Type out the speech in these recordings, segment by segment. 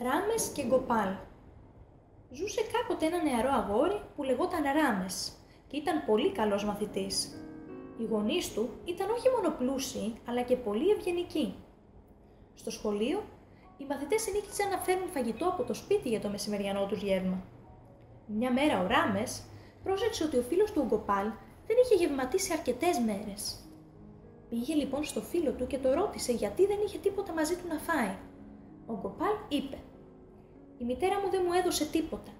Ράμες και Γκοπάλ. Ζούσε κάποτε ένα νεαρό αγόρι που λεγόταν Ράμες και ήταν πολύ καλός μαθητής. Οι γονείς του ήταν όχι μόνο πλούσιοι, αλλά και πολύ ευγενικοί. Στο σχολείο, οι μαθητές συνήθιζαν να φέρνουν φαγητό από το σπίτι για το μεσημεριανό τους γεύμα. Μια μέρα ο Ράμες πρόσεξε ότι ο φίλος του ο Γκοπάλ δεν είχε γευματίσει αρκετές μέρες. Πήγε λοιπόν στο φίλο του και το ρώτησε γιατί δεν είχε τίποτα μαζί του να φάει. Ο Γκοπάλ είπε: «Η μητέρα μου δεν μου έδωσε τίποτα.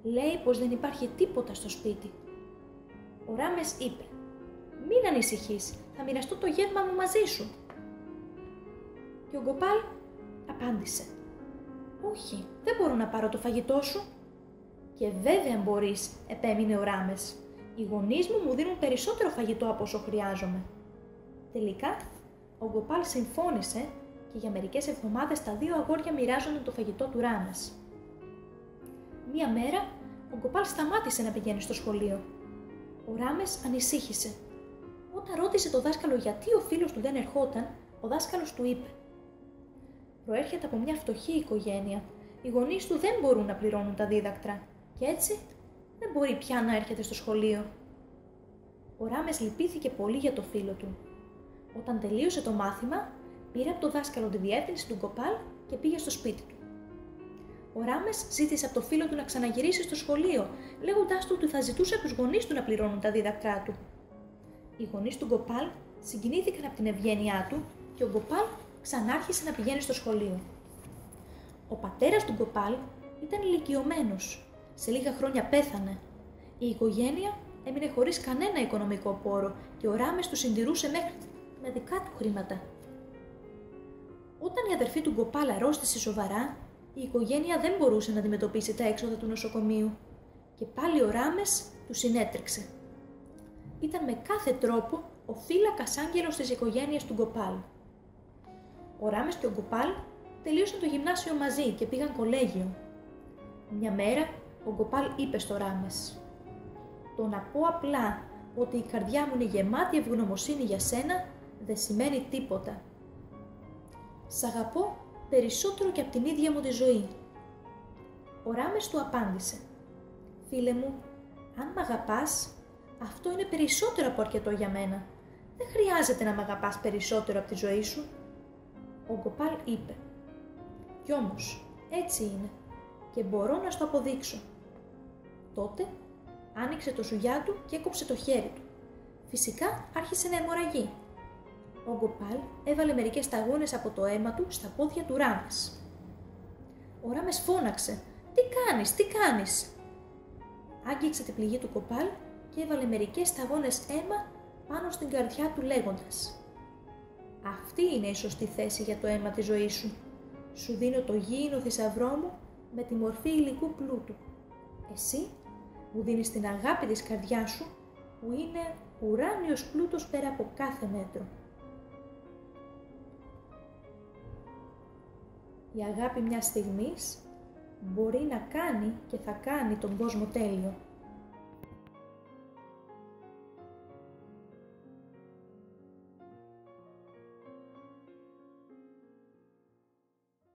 Λέει πως δεν υπάρχει τίποτα στο σπίτι». Ο Ράμες είπε: «Μην ανησυχείς, θα μοιραστώ το γεύμα μου μαζί σου». Και ο Γκοπάλ απάντησε: «Όχι, δεν μπορώ να πάρω το φαγητό σου». «Και βέβαια μπορείς», επέμεινε ο Ράμες. «Οι γονείς μου δίνουν περισσότερο φαγητό από όσο χρειάζομαι». Τελικά, ο Γκοπάλ συμφώνησε και για μερικές εβδομάδες τα δύο αγόρια μοιράζονταν το φαγητό του Ράμες. Μία μέρα, ο Γκοπάλ σταμάτησε να πηγαίνει στο σχολείο. Ο Ράμες ανησύχησε. Όταν ρώτησε το δάσκαλο γιατί ο φίλος του δεν ερχόταν, ο δάσκαλος του είπε: «Προέρχεται από μια φτωχή οικογένεια. Οι γονείς του δεν μπορούν να πληρώνουν τα δίδακτρα και έτσι δεν μπορεί πια να έρχεται στο σχολείο». Ο Ράμες λυπήθηκε πολύ για το φίλο του. Όταν τελείωσε το μάθημα, πήρε από το δάσκαλο τη διεύθυνση του Γκοπάλ και πήγε στο σπίτι του. Ο Ράμες ζήτησε από το φίλο του να ξαναγυρίσει στο σχολείο, λέγοντάς του ότι θα ζητούσε από τους γονείς του να πληρώνουν τα δίδακτρά του. Οι γονείς του Γκοπάλ συγκινήθηκαν από την ευγένειά του και ο Γκοπάλ ξανάρχισε να πηγαίνει στο σχολείο. Ο πατέρας του Γκοπάλ ήταν ηλικιωμένος. Σε λίγα χρόνια πέθανε. Η οικογένεια έμεινε χωρίς κανένα οικονομικό πόρο και ο Ράμες του συντηρούσε μέχρι με δικά του χρήματα. Όταν η αδερφή του Γκοπάλ αρρώστησε σοβαρά, η οικογένεια δεν μπορούσε να αντιμετωπίσει τα έξοδα του νοσοκομείου και πάλι ο Ράμες του συνέτρεξε. Ήταν με κάθε τρόπο ο φύλακας άγγελος της οικογένειας του Γκοπάλ. Ο Ράμες και ο Γκοπάλ τελείωσαν το γυμνάσιο μαζί και πήγαν κολέγιο. Μια μέρα ο Γκοπάλ είπε στο Ράμες: «Το να πω απλά ότι η καρδιά μου είναι γεμάτη ευγνωμοσύνη για σένα δεν σημαίνει τίποτα. Σ' αγαπώ περισσότερο και από την ίδια μου τη ζωή». Ο Ράμες του απάντησε: «Φίλε μου, αν μ' αγαπάς, αυτό είναι περισσότερο από αρκετό για μένα. Δεν χρειάζεται να μ' αγαπάς περισσότερο από τη ζωή σου». Ο Γκοπάλ είπε: «Κι όμως, έτσι είναι και μπορώ να στο αποδείξω». Τότε άνοιξε το σουγιά του και έκοψε το χέρι του. Φυσικά άρχισε να αιμορραγεί. Ο Γκοπάλ έβαλε μερικές σταγόνες από το αίμα του στα πόδια του Ράμες. Ο Ράμες φώναξε: «Τι κάνεις, τι κάνεις?» Άγγιξε την πληγή του Γκοπάλ και έβαλε μερικές σταγόνες αίμα πάνω στην καρδιά του λέγοντας: «Αυτή είναι η σωστή θέση για το αίμα της ζωής σου. Σου δίνω το γήινο θησαυρό μου με τη μορφή υλικού πλούτου. Εσύ μου δίνεις την αγάπη της καρδιάς σου που είναι ουράνιος πλούτος πέρα από κάθε μέτρο». Η αγάπη μιας στιγμής μπορεί να κάνει και θα κάνει τον κόσμο τέλειο.